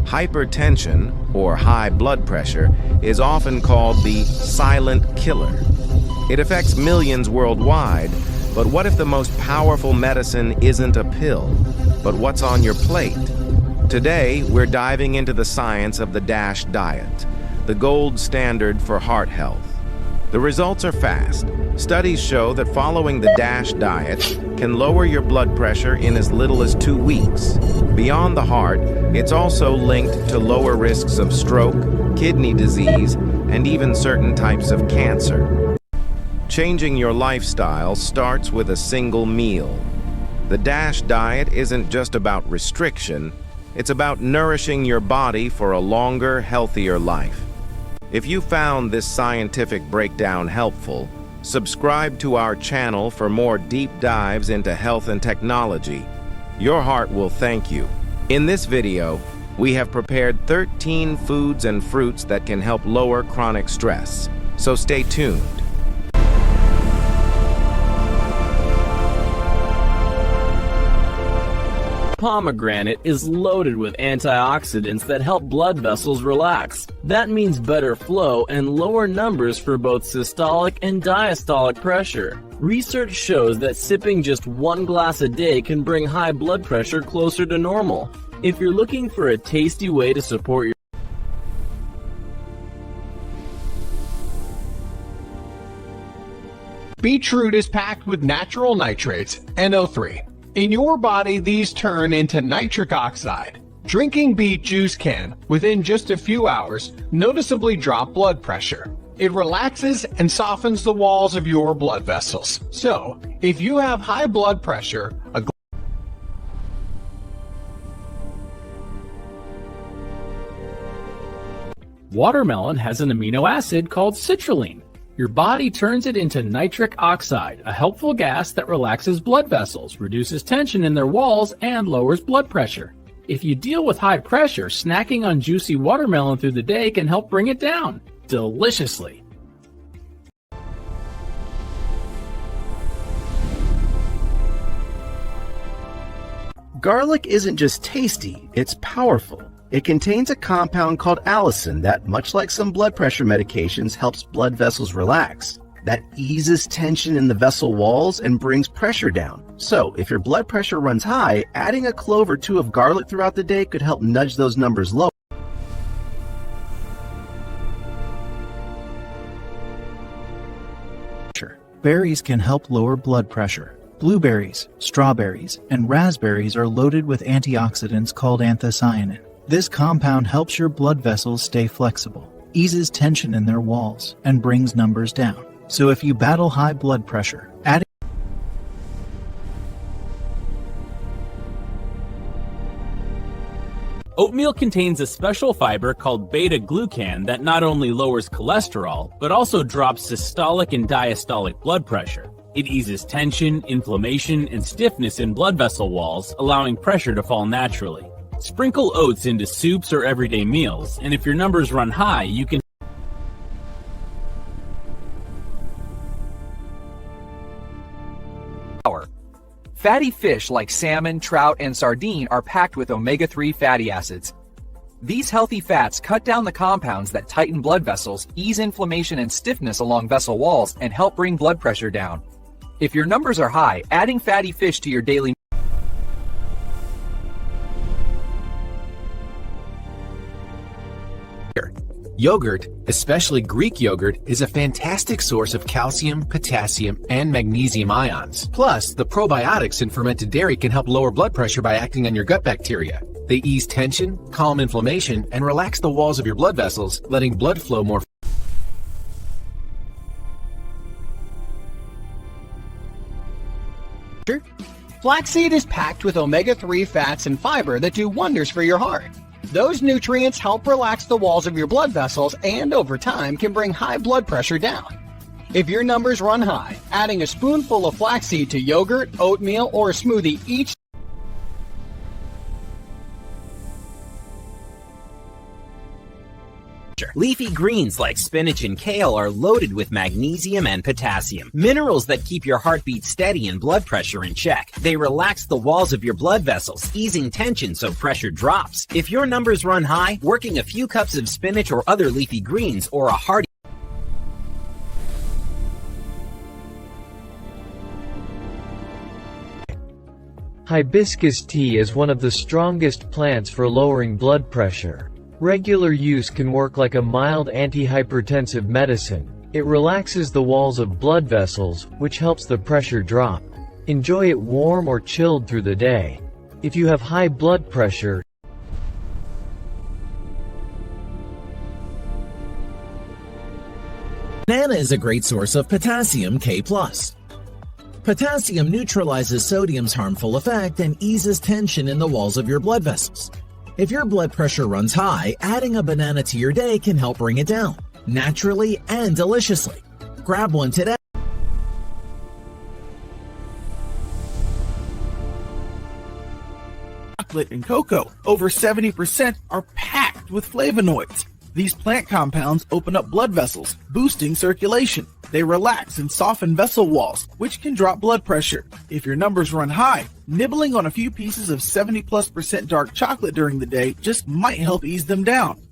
Hypertension, or high blood pressure, is often called the silent killer. It affects millions worldwide, but what if the most powerful medicine isn't a pill, but what's on your plate? Today, we're diving into the science of the DASH diet, the gold standard for heart health. The results are fast. Studies show that following the DASH diet can lower your blood pressure in as little as 2 weeks. Beyond the heart, it's also linked to lower risks of stroke, kidney disease, and even certain types of cancer. Changing your lifestyle starts with a single meal. The DASH diet isn't just about restriction, it's about nourishing your body for a longer, healthier life. If you found this scientific breakdown helpful, subscribe to our channel for more deep dives into health and technology. Your heart will thank you. In this video, we have prepared 13 foods and fruits that can help lower chronic stress. So stay tuned. Pomegranate is loaded with antioxidants that help blood vessels relax. That means better flow and lower numbers for both systolic and diastolic pressure. Research shows that sipping just 1 glass a day can bring high blood pressure closer to normal. If you're looking for a tasty way to support your beetroot is packed with natural nitrates, NO3. In your body, these turn into nitric oxide. Drinking beet juice can, within just a few hours, noticeably drop blood pressure. It relaxes and softens the walls of your blood vessels. So, if you have high blood pressure, Watermelon has an amino acid called citrulline. Your body turns it into nitric oxide, a helpful gas that relaxes blood vessels, reduces tension in their walls, and lowers blood pressure. If you deal with high pressure, snacking on juicy watermelon through the day can help bring it down deliciously. Garlic isn't just tasty, it's powerful. It contains a compound called allicin that, much like some blood pressure medications, helps blood vessels relax. That eases tension in the vessel walls and brings pressure down. So, if your blood pressure runs high, adding a clove or 2 of garlic throughout the day could help nudge those numbers lower. Berries can help lower blood pressure. Blueberries, strawberries, and raspberries are loaded with antioxidants called anthocyanin. This compound helps your blood vessels stay flexible, eases tension in their walls, and brings numbers down. So if you battle high blood pressure, adding Oatmeal contains a special fiber called beta-glucan that not only lowers cholesterol, but also drops systolic and diastolic blood pressure. It eases tension, inflammation, and stiffness in blood vessel walls, allowing pressure to fall naturally. Sprinkle oats into soups or everyday meals, and if your numbers run high, you can Fatty fish like salmon, trout, and sardine are packed with omega-3 fatty acids. These healthy fats cut down the compounds that tighten blood vessels, ease inflammation and stiffness along vessel walls, and help bring blood pressure down. If your numbers are high, adding fatty fish to your daily Yogurt, especially Greek yogurt, is a fantastic source of calcium, potassium, and magnesium ions. Plus, the probiotics in fermented dairy can help lower blood pressure by acting on your gut bacteria. They ease tension, calm inflammation, and relax the walls of your blood vessels, letting blood flow more. flaxseed is packed with omega-3 fats and fiber that do wonders for your heart. Those nutrients help relax the walls of your blood vessels and, over time, can bring high blood pressure down. If your numbers run high, adding a spoonful of flaxseed to yogurt, oatmeal, or a smoothie each Leafy greens like spinach and kale are loaded with magnesium and potassium, minerals that keep your heartbeat steady and blood pressure in check. They relax the walls of your blood vessels, easing tension so pressure drops. If your numbers run high, working a few cups of spinach or other leafy greens or a hearty Hibiscus tea is one of the strongest plants for lowering blood pressure. Regular use can work like a mild antihypertensive medicine. It relaxes the walls of blood vessels, which helps the pressure drop. Enjoy it warm or chilled through the day. If you have high blood pressure, banana is a great source of potassium K+. Potassium neutralizes sodium's harmful effect and eases tension in the walls of your blood vessels. If your blood pressure runs high, adding a banana to your day can help bring it down, naturally and deliciously. Grab one today. Chocolate and cocoa, over 70%, are packed with flavonoids. These plant compounds open up blood vessels, boosting circulation. They relax and soften vessel walls, which can drop blood pressure. If your numbers run high, nibbling on a few pieces of 70+% dark chocolate during the day just might help ease them down.